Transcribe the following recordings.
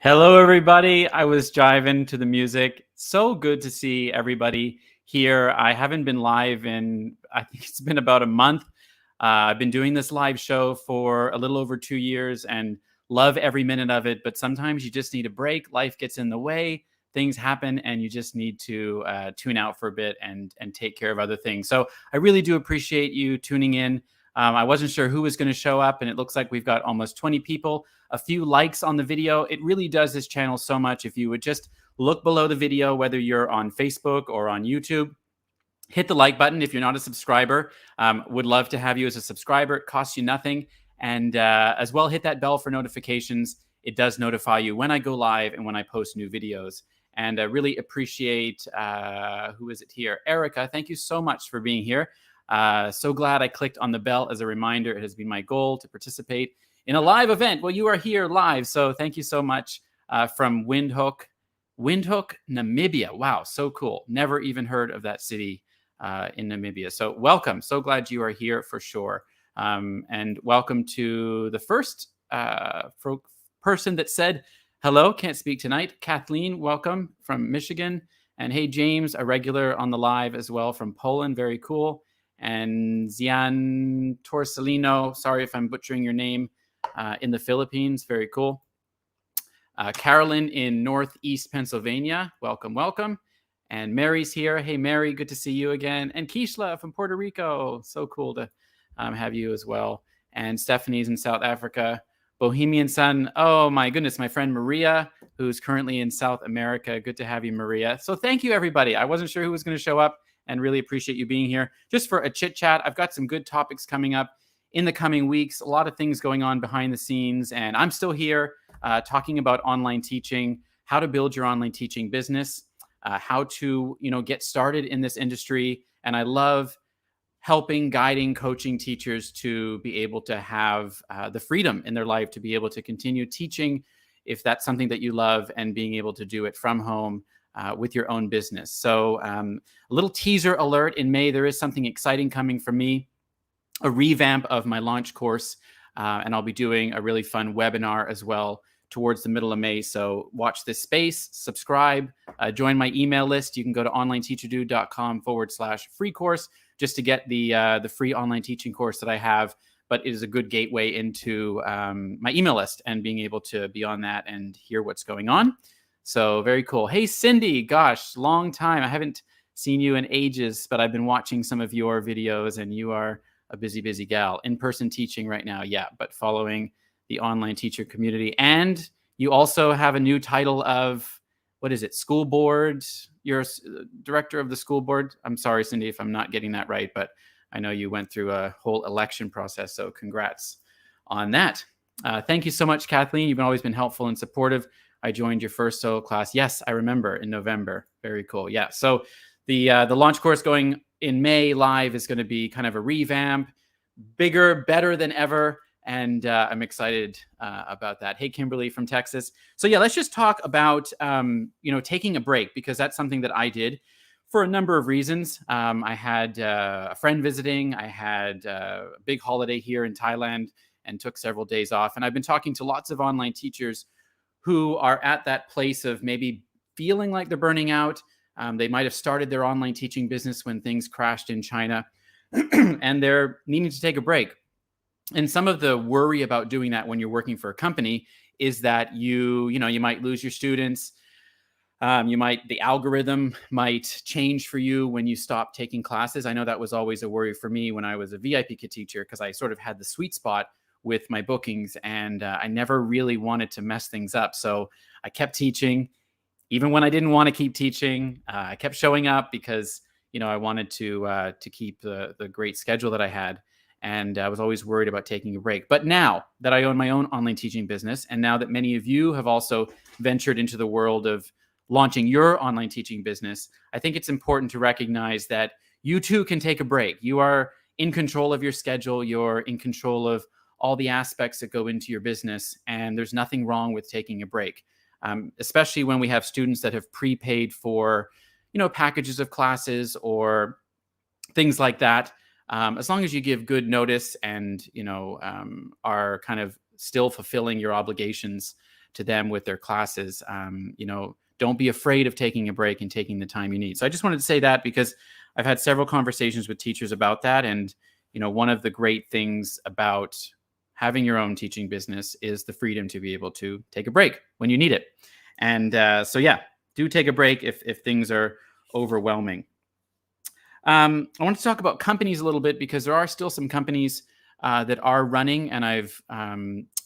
Hello, everybody. I was jiving to the music. So good to see everybody here. I haven't been live in, I think it's been about a month. I've been doing this live show for a little over 2 years and love every minute of it. But sometimes you just need a break. Life gets in the way, things happen, and you just need to tune out for a bit and take care of other things. So I really do appreciate you tuning in. I wasn't sure who was going to show up, and it looks like we've got almost 20 people. A few likes on the video. It really does this channel so much. If you would just look below the video, whether you're on Facebook or on YouTube, hit the like button. If you're not a subscriber, would love to have you as a subscriber. It costs you nothing. And as well, hit that bell for notifications. It does notify you when I go live and when I post new videos. And I really appreciate, who is it here? Erica, thank you so much for being here. So glad I clicked on the bell as a reminder. It has been my goal to participate in a live event. Well, you are here live, so thank you so much from Windhoek, Namibia. Wow, so cool. Never even heard of that city in Namibia. So welcome. So glad you are here for sure. And welcome to the first person that said hello. Can't speak tonight. Kathleen, welcome from Michigan. And hey, James, a regular on the live as well from Poland. Very cool. And Zian Torcelino, sorry if I'm butchering your name, in the Philippines. Very cool. Carolyn in Northeast Pennsylvania. Welcome, welcome. And Mary's here. Hey, Mary, good to see you again. And Kishla from Puerto Rico. So cool to have you as well. And Stephanie's in South Africa. Bohemian Sun. Oh, my goodness. My friend Maria, who's currently in South America. Good to have you, Maria. So thank you, everybody. I wasn't sure who was going to show up and really appreciate you being here. Just for a chit chat, I've got some good topics coming up in the coming weeks, a lot of things going on behind the scenes, and I'm still here talking about online teaching, how to build your online teaching business, how to get started in this industry. And I love helping, guiding, coaching teachers to be able to have the freedom in their life to be able to continue teaching if that's something that you love, and being able to do it from home with your own business. So a little teaser alert: in May, there is something exciting coming from me. A revamp of my launch course, and I'll be doing a really fun webinar as well towards the middle of May. So watch this space, subscribe, join my email list. You can go to onlineteacherdude.com/free course just to get the free online teaching course that I have. But it is a good gateway into my email list and being able to be on that and hear what's going on. So very cool. Hey, Cindy, gosh, long time. I haven't seen you in ages, but I've been watching some of your videos, and you are a busy gal. In-person teaching right now, yeah, but following the online teacher community. And you also have a new title of, what is it, school board? You're director of the school board. I'm sorry, Cindy, if I'm not getting that right, but I know you went through a whole election process, so congrats on that. Thank you so much, Kathleen. You've always been helpful and supportive. I joined your first solo class. Yes, I remember, in November. Very cool. Yeah, so the launch course going in May live is going to be kind of a revamp, bigger, better than ever. And I'm excited about that. Hey, Kimberly from Texas. So yeah, let's just talk about, taking a break, because that's something that I did for a number of reasons. I had a friend visiting. I had a big holiday here in Thailand and took several days off. And I've been talking to lots of online teachers who are at that place of maybe feeling like they're burning out. They might have started their online teaching business when things crashed in China, and they're needing to take a break. And some of the worry about doing that when you're working for a company is that you might lose your students. The algorithm might change for you when you stop taking classes. I know that was always a worry for me when I was a VIP kid teacher, because I sort of had the sweet spot with my bookings, and I never really wanted to mess things up. So I kept teaching. Even when I didn't want to keep teaching, I kept showing up because, I wanted to keep the great schedule that I had. And I was always worried about taking a break. But now that I own my own online teaching business, and now that many of you have also ventured into the world of launching your online teaching business, I think it's important to recognize that you too can take a break. You are in control of your schedule. You're in control of all the aspects that go into your business. And there's nothing wrong with taking a break. Especially when we have students that have prepaid for, packages of classes or things like that. As long as you give good notice and, are kind of still fulfilling your obligations, to them with their classes. Don't be afraid of taking a break and taking the time you need. So I just wanted to say that because I've had several conversations with teachers about that. And, one of the great things about having your own teaching business is the freedom to be able to take a break when you need it. And so, yeah, do take a break if things are overwhelming. I want to talk about companies a little bit because there are still some companies that are running, and I've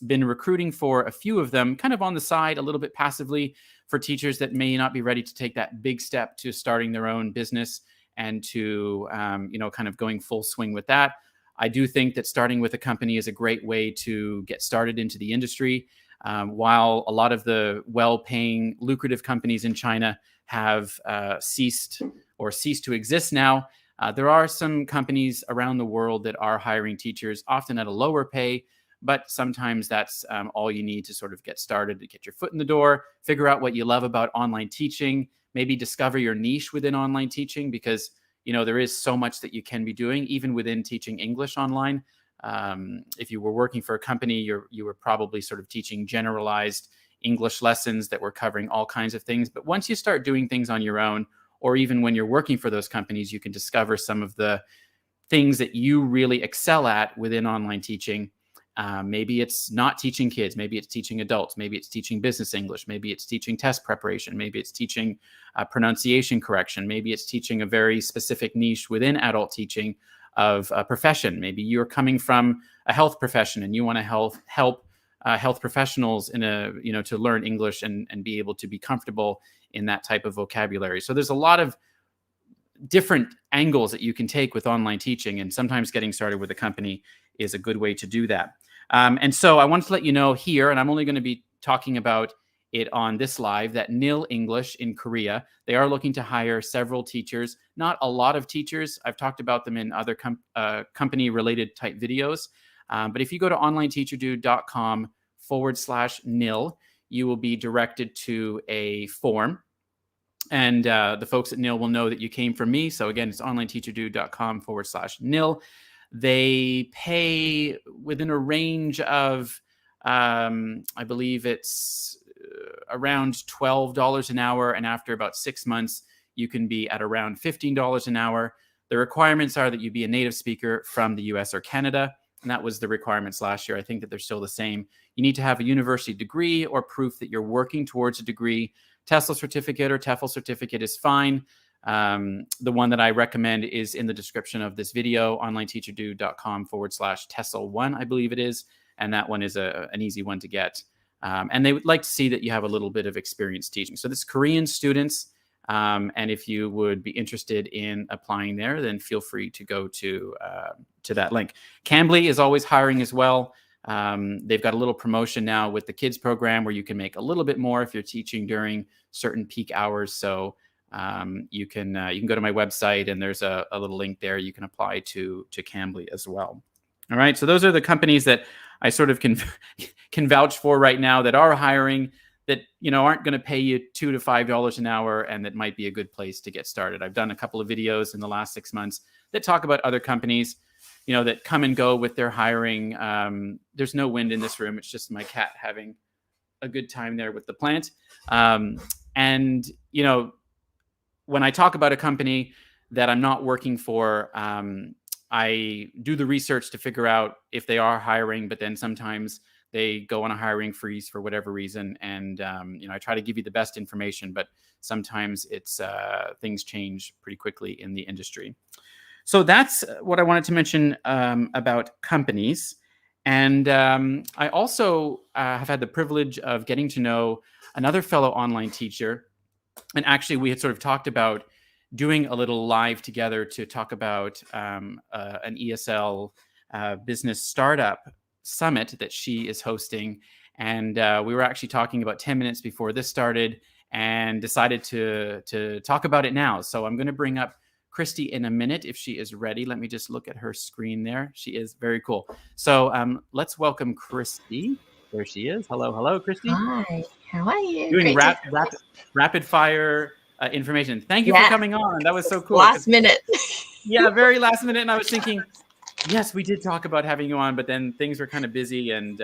been recruiting for a few of them kind of on the side, a little bit passively, for teachers that may not be ready to take that big step to starting their own business and to, kind of going full swing with that. I do think that starting with a company is a great way to get started into the industry. While a lot of the well-paying, lucrative companies in China have ceased to exist now, there are some companies around the world that are hiring teachers, often at a lower pay, but sometimes that's all you need to sort of get started, to get your foot in the door, figure out what you love about online teaching, maybe discover your niche within online teaching, because there is so much that you can be doing, even within teaching English online. If you were working for a company, you were probably sort of teaching generalized English lessons that were covering all kinds of things. But once you start doing things on your own, or even when you're working for those companies, you can discover some of the things that you really excel at within online teaching. Maybe it's not teaching kids, maybe it's teaching adults, maybe it's teaching business English, maybe it's teaching test preparation, maybe it's teaching pronunciation correction, maybe it's teaching a very specific niche within adult teaching of a profession. Maybe you're coming from a health profession and you want to help health professionals to learn English and be able to be comfortable in that type of vocabulary. So there's a lot of different angles that you can take with online teaching, and sometimes getting started with a company is a good way to do that. And so I wanted to let you know here, and I'm only going to be talking about it on this live, that NIL English in Korea, they are looking to hire several teachers, not a lot of teachers. I've talked about them in other company-related type videos. But if you go to onlineteacherdude.com/NIL, you will be directed to a form. And the folks at NIL will know that you came from me. So again, it's onlineteacherdude.com/NIL. They pay within a range of, I believe it's around $12 an hour. And after about 6 months, you can be at around $15 an hour. The requirements are that you be a native speaker from the US or Canada. And that was the requirements last year. I think that they're still the same. You need to have a university degree or proof that you're working towards a degree. TESOL certificate or TEFL certificate is fine. The one that I recommend is in the description of this video, onlineteacherdude.com/TESOL1, I believe it is. And that one is an easy one to get. And they would like to see that you have a little bit of experience teaching. So this is Korean students. And if you would be interested in applying there, then feel free to go to that link. Cambly is always hiring as well. They've got a little promotion now with the kids program where you can make a little bit more if you're teaching during certain peak hours. So you can go to my website and there's a little link there. You can apply to Cambly as well. All right. So those are the companies that I sort of can vouch for right now that are hiring, that aren't going to pay you $2 to $5 an hour, and that might be a good place to get started. I've done a couple of videos in the last 6 months that talk about other companies, that come and go with their hiring. There's no wind in this room. It's just my cat having a good time there with the plant. And when I talk about a company that I'm not working for, I do the research to figure out if they are hiring, but then sometimes they go on a hiring freeze for whatever reason. And, I try to give you the best information, but sometimes it's things change pretty quickly in the industry. So that's what I wanted to mention about companies. And I also have had the privilege of getting to know another fellow online teacher. And actually, we had sort of talked about doing a little live together to talk about an ESL business startup summit that she is hosting. And we were actually talking about 10 minutes before this started and decided to talk about it now. So I'm going to bring up Kristy in a minute if she is ready. Let me just look at her screen there. She is very cool. So let's welcome Kristy. There she is. Hello, Kristy. Hi, how are you? Doing rapid fire information. Thank you for coming on. That was so cool. Last minute. Yeah, very last minute. And I was thinking, yes, we did talk about having you on, but then things were kind of busy, and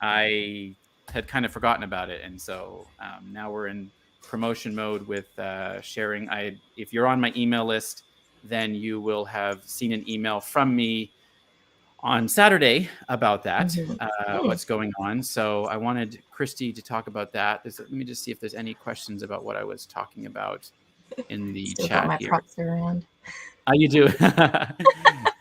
I had kind of forgotten about it. And so now we're in promotion mode with sharing. If you're on my email list, then you will have seen an email from me on Saturday about that, what's going on. So I wanted Christy to talk about that. Let me just see if there's any questions about what I was talking about in the Still chat got my here. props around. You do.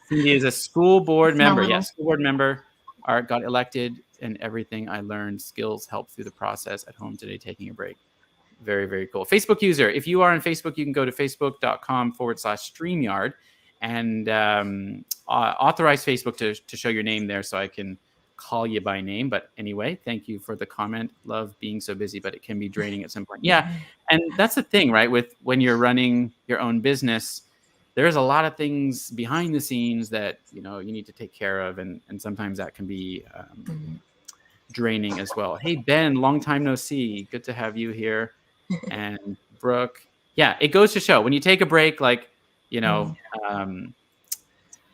Cindy is a school board member. Yes, school board member. Art got elected, and everything I learned, skills helped through the process at home today, taking a break. Very, very cool. Facebook user. If you are on Facebook, you can go to facebook.com/StreamYard and authorize Facebook to show your name there so I can call you by name. But anyway, thank you for the comment. Love being so busy, but it can be draining at some point. Yeah. And that's the thing, right? With when you're running your own business, there's a lot of things behind the scenes that, you need to take care of. And sometimes that can be draining as well. Hey, Ben, long time no see. Good to have you here. And Brooke. Yeah, it goes to show when you take a break, like,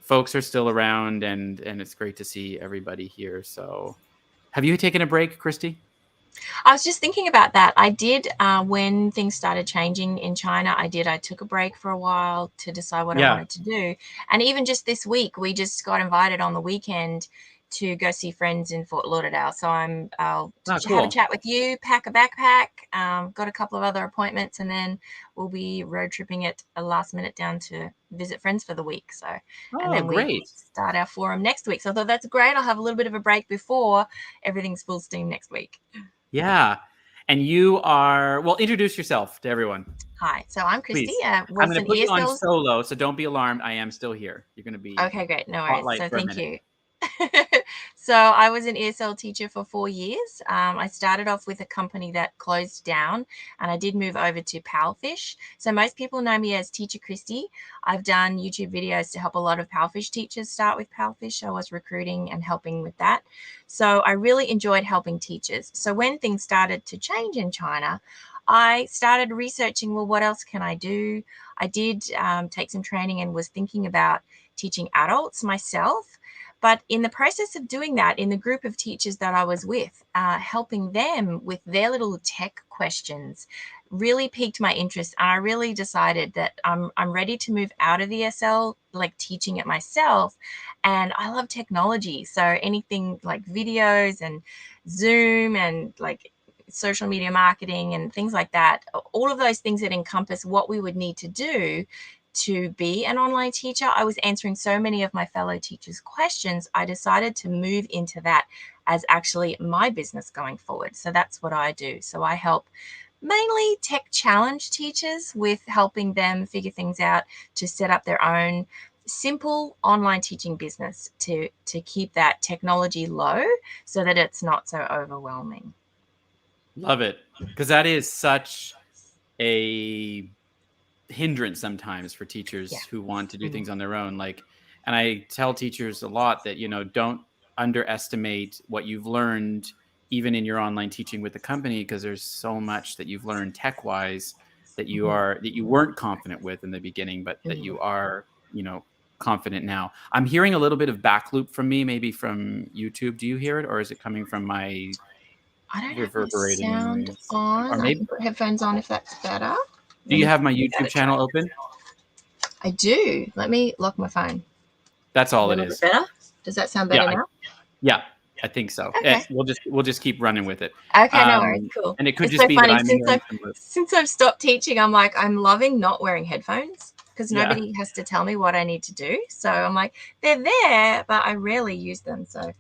folks are still around and it's great to see everybody here. So have you taken a break, Christy? I was just thinking about that. I did, when things started changing in China, I took a break for a while to decide what I wanted to do. And even just this week, we just got invited on the weekend to go see friends in Fort Lauderdale. So I'll have a chat with you, pack a backpack, got a couple of other appointments, and then we'll be road tripping at a last minute down to visit friends for the week. So, and then we start our forum next week. So I thought that's great. I'll have a little bit of a break before everything's full steam next week. Yeah. And you are, well, introduce yourself to everyone. Hi. So I'm Kristy. I'm going to put you on solo, so don't be alarmed. I am still here. You're going to be okay, great. No worries. So thank you. So I was an ESL teacher for 4 years. I started off with a company that closed down, and I did move over to Powerfish. So most people know me as Teacher Kristy. I've done YouTube videos to help a lot of Powerfish teachers start with Powerfish. I was recruiting and helping with that. So I really enjoyed helping teachers. So when things started to change in China, I started researching, well, what else can I do? I did take some training and was thinking about teaching adults myself. But in the process of doing that, in the group of teachers that I was with, helping them with their little tech questions really piqued my interest. And I really decided that I'm ready to move out of ESL, like teaching it myself. And I love technology. So anything like videos and Zoom and like social media marketing and things like that, all of those things that encompass what we would need to do to be an online teacher. I was answering so many of my fellow teachers' questions. I decided to move into that as actually my business going forward. So that's what I do. So I help mainly tech challenge teachers with helping them figure things out to set up their own simple online teaching business to keep that technology low so that it's not so overwhelming. Love it. Because that is such a hindrance sometimes for teachers who want to do things on their own. And I tell teachers a lot that, don't underestimate what you've learned even in your online teaching with the company, because there's so much that you've learned tech wise that you weren't confident with in the beginning, but that you are, confident now. I'm hearing a little bit of back loop from me, maybe from YouTube. Do you hear it, or is it coming from my I don't reverberating have my sound on? Or maybe I can put headphones on if that's better. Do you have my YouTube channel open? I do. Let me lock my phone. That's all it is. Better? Does that sound better now? Yeah, I think so. Okay. We'll just keep running with it. Okay, no worries. Cool. And it could just be funny. That since I've stopped teaching, I'm like, I'm loving not wearing headphones because nobody has to tell me what I need to do. So I'm like, they're there, but I rarely use them. So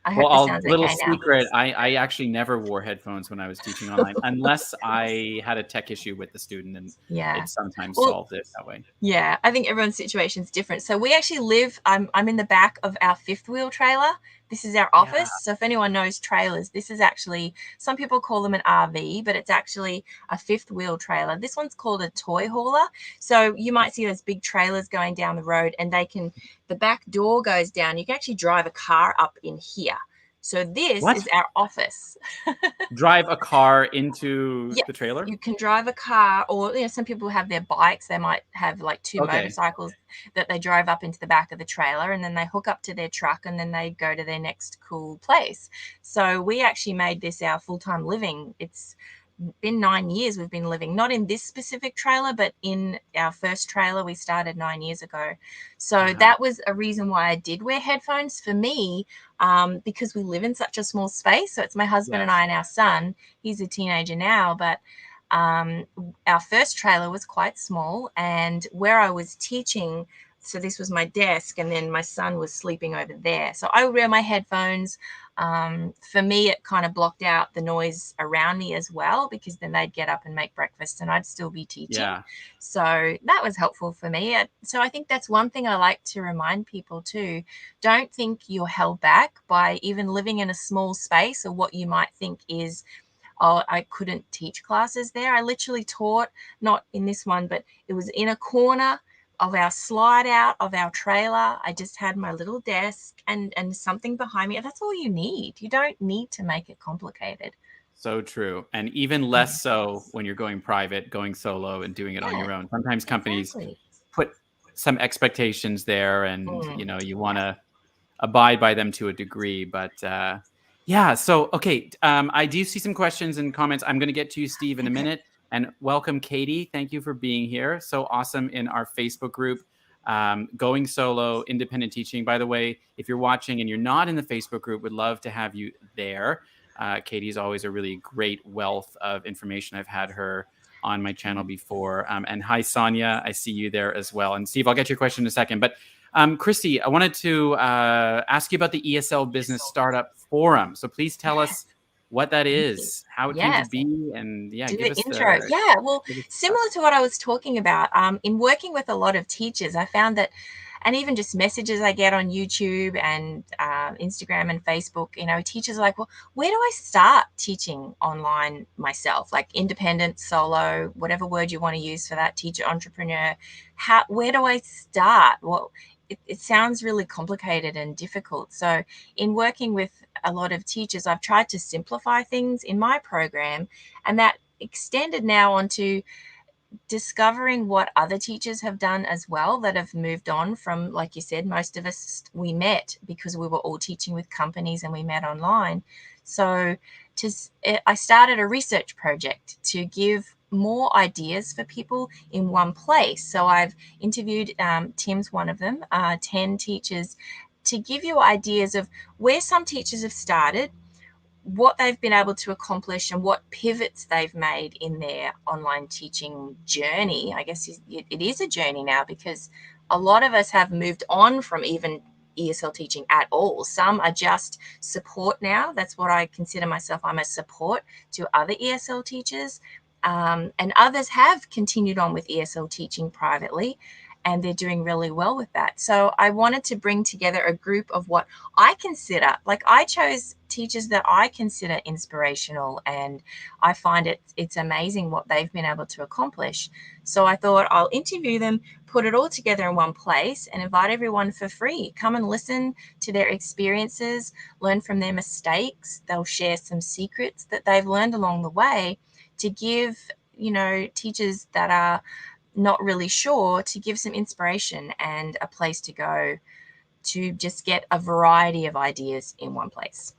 I hope this sounds little okay secret, I actually never wore headphones when I was teaching online unless I had a tech issue with the student, and it sometimes solved it that way. Yeah, I think everyone's situation is different. So we actually live, I'm in the back of our fifth wheel trailer. This is our office. So if anyone knows trailers, this is actually, some people call them an RV, but it's actually a fifth wheel trailer. This one's called a toy hauler. So you might see those big trailers going down the road, and the back door goes down. You can actually drive a car up in here. So this What? is our office. Drive a car into Yes, the trailer? you can drive a car, or some people have their bikes. They might have like two Okay. motorcycles that they drive up into the back of the trailer, and then they hook up to their truck, and then they go to their next cool place. So we actually made this our full-time living. It's been 9 years we've been living, not in this specific trailer, but in our first trailer we started 9 years ago. So that was a reason why I did wear headphones for me, because we live in such a small space. So it's my husband and Yes. I and our son. He's a teenager now, but our first trailer was quite small, and where I was teaching, so this was my desk, and then my son was sleeping over there. So I would wear my headphones. For me, it kind of blocked out the noise around me as well, because then they'd get up and make breakfast and I'd still be teaching. Yeah. So that was helpful for me. So I think that's one thing I like to remind people too. Don't think you're held back by even living in a small space, or what you might think is, oh, I couldn't teach classes there. I literally taught, not in this one, but it was in a corner of our slide out of our trailer. I just had my little desk and something behind me. That's all you need. You don't need to make it complicated. So true. And even less so when you're going private, going solo and doing it on Yeah, your own. Sometimes companies exactly. put some expectations there, and you want Yeah. to abide by them to a degree. But yeah, so okay, I do see some questions and comments. I'm going to get to you, Steve, in a minute. And welcome, Katie. Thank you for being here. So awesome in our Facebook group, Going Solo Independent Teaching. By the way, if you're watching and you're not in the Facebook group, would love to have you there. Katie's always a really great wealth of information. I've had her on my channel before. And hi, Sonia. I see you there as well. And Steve, I'll get your question in a second. But Kristy, I wanted to ask you about the ESL Business Startup Forum. So please tell us what that is, how it came to Yes. be, and Do give the us intro. the. Yeah, well, similar to what I was talking about, in working with a lot of teachers, I found that, and even just messages I get on YouTube and Instagram and Facebook, teachers are like, well, where do I start teaching online myself? Like independent, solo, whatever word you want to use for that, teacher, entrepreneur. Where do I start? Well, it sounds really complicated and difficult. So in working with a lot of teachers, I've tried to simplify things in my program, and that extended now onto discovering what other teachers have done as well, that have moved on from, like you said, most of us, we met because we were all teaching with companies and we met online. So I started a research project to give more ideas for people in one place. So I've interviewed, Tim's one of them, 10 teachers, to give you ideas of where some teachers have started, what they've been able to accomplish, and what pivots they've made in their online teaching journey. I guess it is a journey now, because a lot of us have moved on from even ESL teaching at all. Some are just support now. That's what I consider myself. I'm a support to other ESL teachers. And others have continued on with ESL teaching privately, and they're doing really well with that. So I wanted to bring together a group of what I consider, like I chose teachers that I consider inspirational, and I find it's amazing what they've been able to accomplish. So I thought I'll interview them, put it all together in one place, and invite everyone for free. Come and listen to their experiences, learn from their mistakes. They'll share some secrets that they've learned along the way, to give, teachers that are not really sure, to give some inspiration and a place to go to just get a variety of ideas in one place.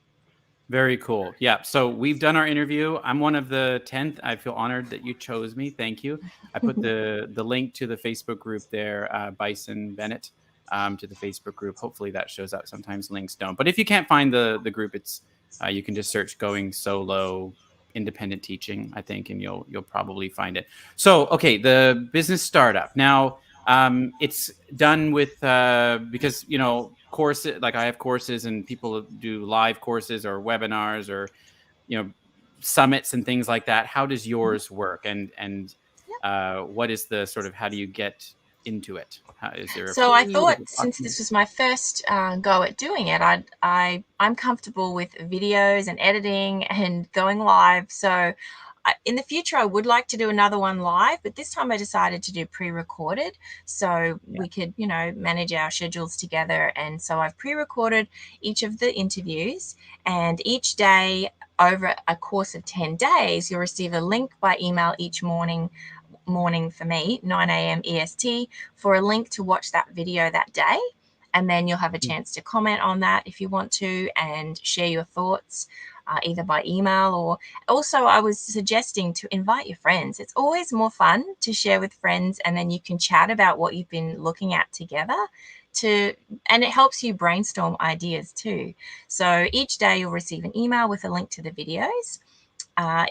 Very cool. Yeah. So we've done our interview. I'm one of the 10th. I feel honored that you chose me. Thank you. I put the link to the Facebook group there, Bison Bennett, to the Facebook group. Hopefully that shows up. Sometimes links don't. But if you can't find the group, it's you can just search Going Solo Independent Teaching, I think, and you'll probably find it. So, okay, the business startup. Now, it's done with because courses, like I have courses and people do live courses or webinars or summits and things like that. How does yours work, and what is the sort of, how do you get into it? Is there so I thought, since this was my first go at doing it, I'm comfortable with videos and editing and going live. So in the future, I would like to do another one live, but this time I decided to do pre-recorded so we could, manage our schedules together. And so I've pre-recorded each of the interviews, and each day over a course of 10 days, you'll receive a link by email each morning for me, 9 a.m. EST, for a link to watch that video that day. And then you'll have a chance to comment on that if you want to, and share your thoughts either by email, or also I was suggesting to invite your friends. It's always more fun to share with friends, and then you can chat about what you've been looking at together and it helps you brainstorm ideas too. So each day you'll receive an email with a link to the videos.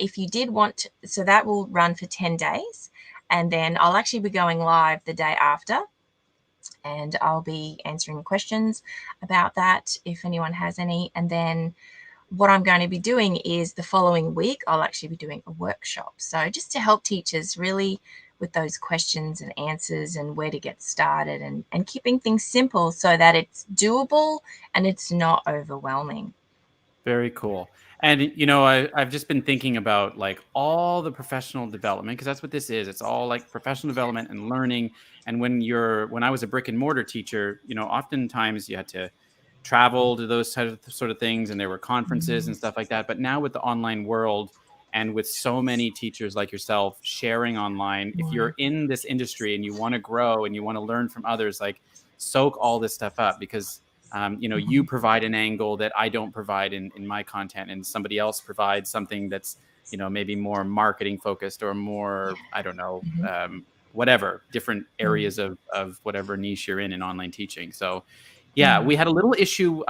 If you did want, so that will run for 10 days, and then I'll actually be going live the day after, and I'll be answering questions about that if anyone has any. And then what I'm going to be doing is the following week, I'll actually be doing a workshop. So just to help teachers really with those questions and answers and where to get started, and keeping things simple so that it's doable and it's not overwhelming. Very cool. And I've just been thinking about like all the professional development, because that's what this is. It's all like professional development and learning. And when I was a brick and mortar teacher, oftentimes you had to travel to those sort of things, and there were conferences and stuff like that. But now with the online world, and with so many teachers like yourself sharing online, if you're in this industry and you want to grow and you want to learn from others, like soak all this stuff up, because you provide an angle that I don't provide in my content, and somebody else provides something that's, maybe more marketing focused, or more, I don't know, whatever, different areas of whatever niche you're in online teaching. So yeah, we had a little issue,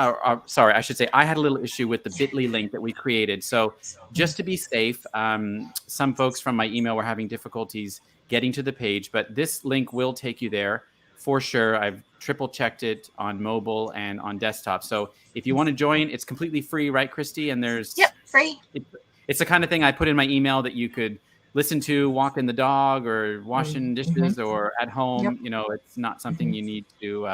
sorry, I should say I had a little issue with the bit.ly link that we created. So just to be safe, some folks from my email were having difficulties getting to the page, but this link will take you there for sure. I've triple checked it on mobile and on desktop. So if you want to join, it's completely free, right, Christy? And there's free. It's the kind of thing I put in my email that you could listen to walking the dog, or washing dishes, or at home. It's not something you need to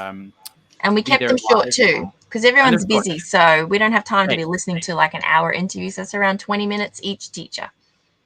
and we kept them short too, because everyone's busy. So we don't have time to be listening to like an hour interviews. That's around 20 minutes each teacher.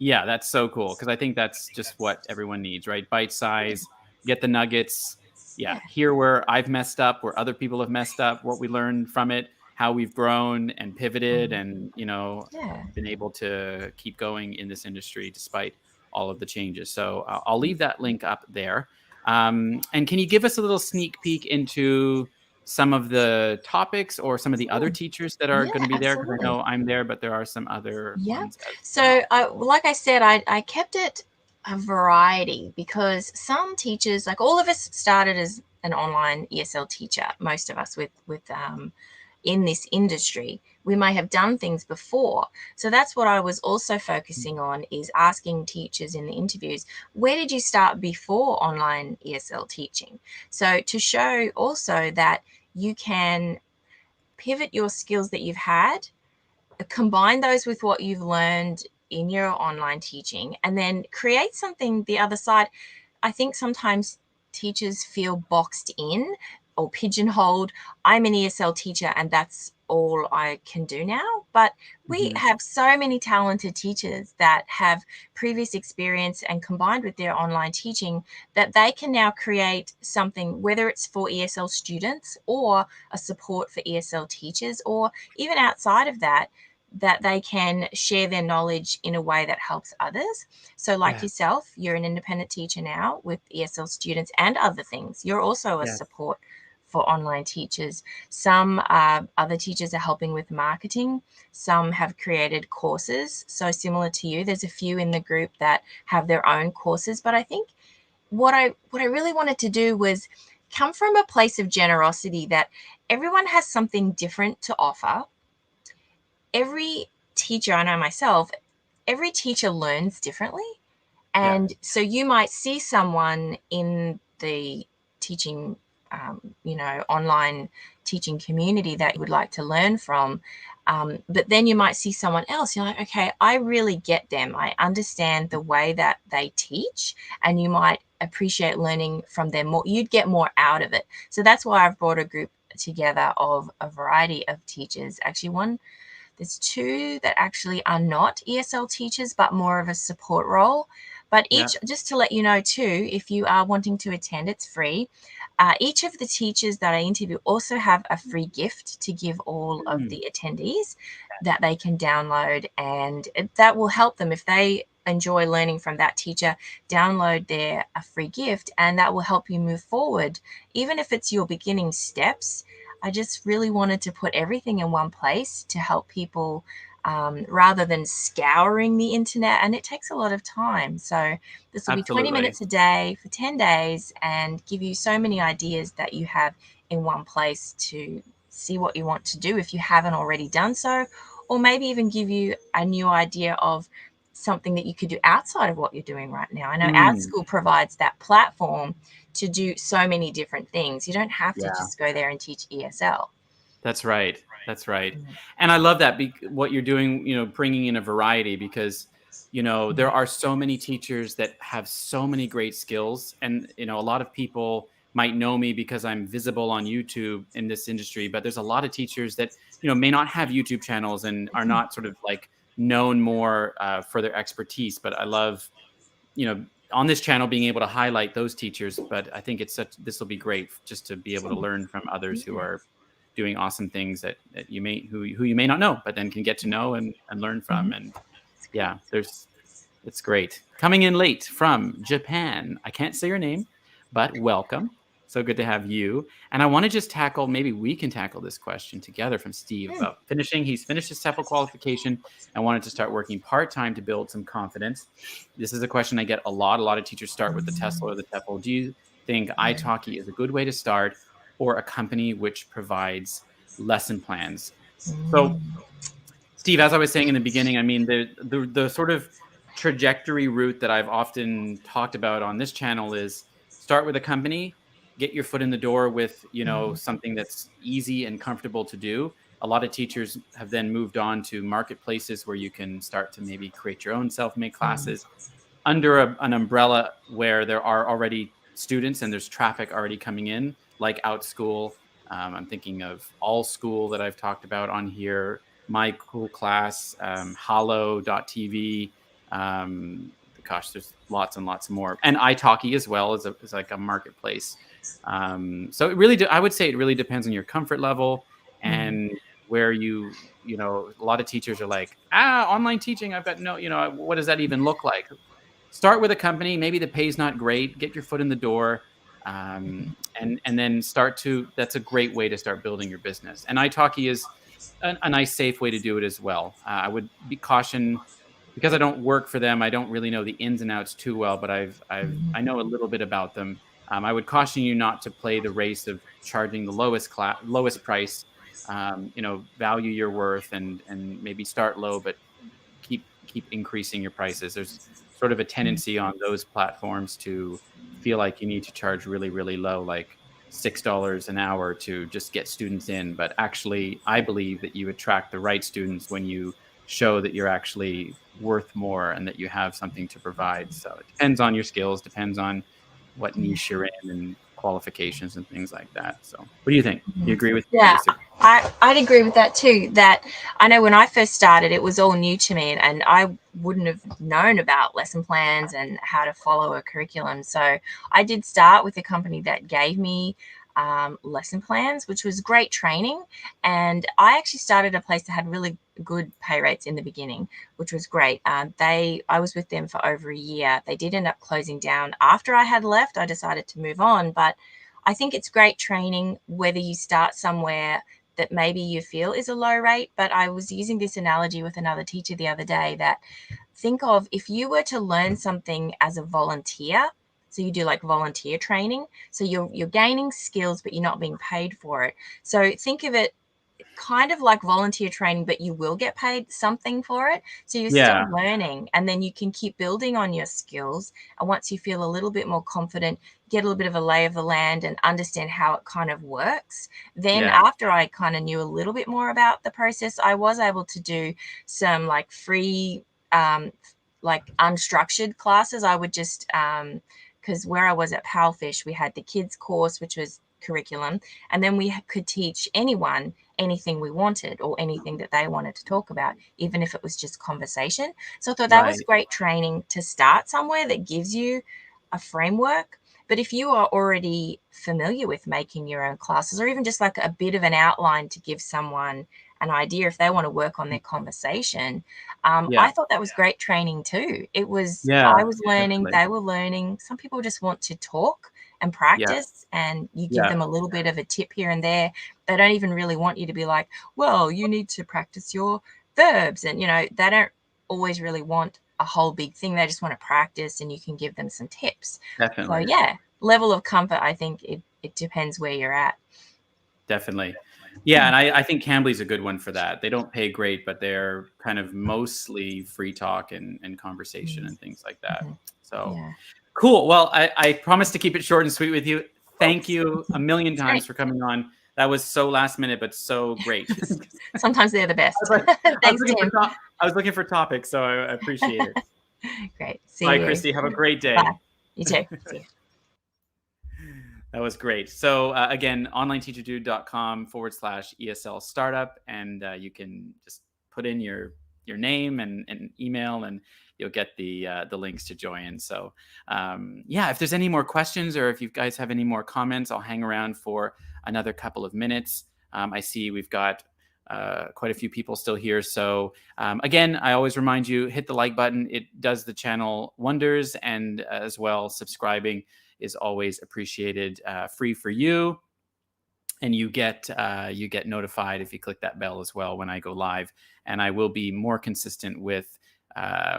Yeah, that's so cool, because I think that's just what everyone needs, right? Bite size, get the nuggets. Yeah, hear where I've messed up, where other people have messed up, what we learned from it, how we've grown and pivoted, and been able to keep going in this industry despite all of the changes. So I'll leave that link up there. And can you give us a little sneak peek into some of the topics, or some of the other teachers that are going to be there? Because I know I'm there, but there are some other ones as well. So like I said, I kept it a variety, because some teachers, like all of us started as an online ESL teacher, most of us with in this industry. We may have done things before. So that's what I was also focusing on, is asking teachers in the interviews, where did you start before online ESL teaching? So to show also that you can pivot your skills that you've had, combine those with what you've learned in your online teaching, and then create something the other side. I think sometimes teachers feel boxed in or pigeonholed. I'm an ESL teacher and that's all I can do now. But we have so many talented teachers that have previous experience, and combined with their online teaching, that they can now create something, whether it's for ESL students or a support for ESL teachers, or even outside of that, that they can share their knowledge in a way that helps others. So like yourself, you're an independent teacher now with ESL students and other things. You're also a support for online teachers. Some other teachers are helping with marketing. Some have created courses. So similar to you, there's a few in the group that have their own courses. But I think what I really wanted to do was come from a place of generosity, that everyone has something different to offer. Every teacher, I know myself, every teacher learns differently. And so you might see someone in the teaching, online teaching community that you would like to learn from. But then you might see someone else. You're like, okay, I really get them. I understand the way that they teach, and you might appreciate learning from them more. You'd get more out of it. So that's why I've brought a group together of a variety of teachers. Actually, There's two that actually are not ESL teachers, but more of a support role. But each, just to let you know too, if you are wanting to attend, it's free. Each of the teachers that I interview also have a free gift to give all of the attendees that they can download, and that will help them if they enjoy learning from that teacher. Download their a free gift, and that will help you move forward, even if it's your beginning steps. I just really wanted to put everything in one place to help people, rather than scouring the internet, and it takes a lot of time. So this will be 20 Absolutely. minutes a day for 10 days and give you so many ideas that you have in one place to see what you want to do if you haven't already done so, or maybe even give you a new idea of something that you could do outside of what you're doing right now. I know our school provides that platform to do so many different things. You don't have to just go there and teach ESL. That's right. That's right. And I love that what you're doing, bringing in a variety, because, there are so many teachers that have so many great skills. And, a lot of people might know me because I'm visible on YouTube in this industry, but there's a lot of teachers that, may not have YouTube channels and are not sort of like known more for their expertise. But I love, on this channel being able to highlight those teachers. But I think this will be great just to be able to learn from others who are doing awesome things that you may who you may not know, but then can get to know and learn from. And it's great. Coming in late from Japan, I can't say your name, but welcome. So good to have you. And I want to just maybe we can tackle this question together from Steve about finishing. He's finished his TEFL qualification and wanted to start working part-time to build some confidence. This is a question I get a lot. A lot of teachers start with the TESOL or the TEFL. Do you think italki is a good way to start, or a company which provides lesson plans? So, Steve, as I was saying in the beginning, I mean, the sort of trajectory route that I've often talked about on this channel is start with a company, get your foot in the door with, something that's easy and comfortable to do. A lot of teachers have then moved on to marketplaces where you can start to maybe create your own self-made classes under an umbrella where there are already students and there's traffic already coming in, like OutSchool. I'm thinking of All School that I've talked about on here, My Cool Class, Hollow.tv. There's lots and lots more. And italki as well is like a marketplace. So I would say it really depends on your comfort level and where a lot of teachers are like, online teaching, I've got what does that even look like? Start with a company. Maybe the pay's not great. Get your foot in the door, and then that's a great way to start building your business. And italki is a nice, safe way to do it as well. I would be caution, because I don't work for them. I don't really know the ins and outs too well, but I know a little bit about them. I would caution you not to play the race of charging the lowest price. Value your worth and maybe start low, but keep increasing your prices. There's sort of a tendency on those platforms to feel like you need to charge really, really low, like $6 an hour to just get students in. But actually, I believe that you attract the right students when you show that you're actually worth more and that you have something to provide. So it depends on your skills, depends on what niche you're in and qualifications and things like that. So what do you think? Do you agree with me? Yeah, I'd agree with that too. That I know when I first started, it was all new to me, and I wouldn't have known about lesson plans and how to follow a curriculum. So I did start with a company that gave me lesson plans, which was great training. And I actually started a place that had really good pay rates in the beginning, which was great. I was with them for over a year. They did end up closing down after I had left. I decided to move on, but I think it's great training whether you start somewhere that maybe you feel is a low rate. But I was using this analogy with another teacher the other day, that think of if you were to learn something as a volunteer. So you do like volunteer training. So you're gaining skills, but you're not being paid for it. So think of it kind of like volunteer training, but you will get paid something for it. So you're still learning, and then you can keep building on your skills. And once you feel a little bit more confident, get a little bit of a lay of the land and understand how it kind of works. Then after I kind of knew a little bit more about the process, I was able to do some like free, like unstructured classes. I would just, because where I was at Palfish, we had the kids course, which was curriculum, and then we could teach anyone anything we wanted or anything that they wanted to talk about, even if it was just conversation. So I thought that was great training to start somewhere that gives you a framework. But if you are already familiar with making your own classes, or even just like a bit of an outline to give someone an idea if they want to work on their conversation, I thought that was great training too. It was, I was learning, definitely. they were learning. Some people just want to talk and Yeah. practice, and you give them a little bit of a tip here and there. They don't even really want you to be like, well, you need to practice your verbs. And, they don't always really want a whole big thing. They just want to practice, and you can give them some tips. So Definitely. yeah, level of comfort, I think it depends where you're at. Definitely. Yeah. And I think Cambly's a good one for that. They don't pay great, but they're kind of mostly free talk and conversation and things like that. So Yeah. cool. Well, I promise to keep it short and sweet with you. Thank you a million times for coming on. That was so last minute, but so great. Sometimes they're the best. I was Thanks, looking for topics, so I appreciate it. Great. See Bye, you. Christy. Have a great day. Bye. You too. See you. That was great. So again, onlineteacherdude.com/ESL startup. And you can just put in your name and email, and you'll get the links to join. So yeah, if there's any more questions, or if you guys have any more comments, I'll hang around for another couple of minutes. I see we've got quite a few people still here. So again, I always remind you, hit the like button. It does the channel wonders. And as well, subscribing is always appreciated. Free for you. And you get notified if you click that bell as well when I go live. And I will be more consistent with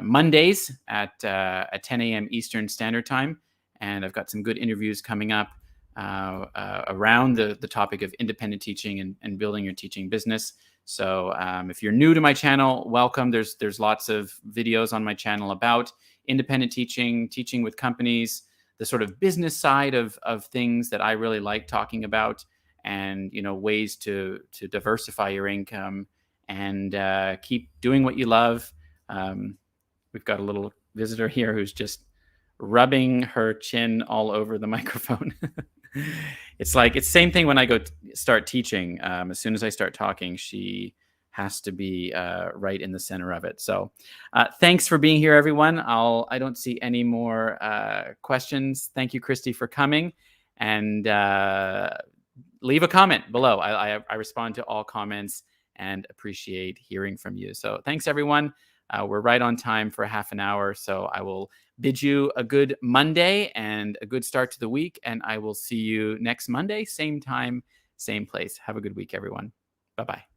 Mondays at 10 a.m. Eastern Standard Time. And I've got some good interviews coming up around the topic of independent teaching and building your teaching business. So if you're new to my channel, welcome. There's lots of videos on my channel about independent teaching, teaching with companies, the sort of business side of things that I really like talking about, and ways to diversify your income and keep doing what you love. We've got a little visitor here who's just rubbing her chin all over the microphone. It's the same thing when I go start teaching. As soon as I start talking, she has to be right in the center of it. So thanks for being here, everyone. I don't see any more questions. Thank you, Kristy, for coming. And leave a comment below. I respond to all comments and appreciate hearing from you. So thanks, everyone. We're right on time for half an hour. So I will bid you a good Monday and a good start to the week. And I will see you next Monday, same time, same place. Have a good week, everyone. Bye-bye.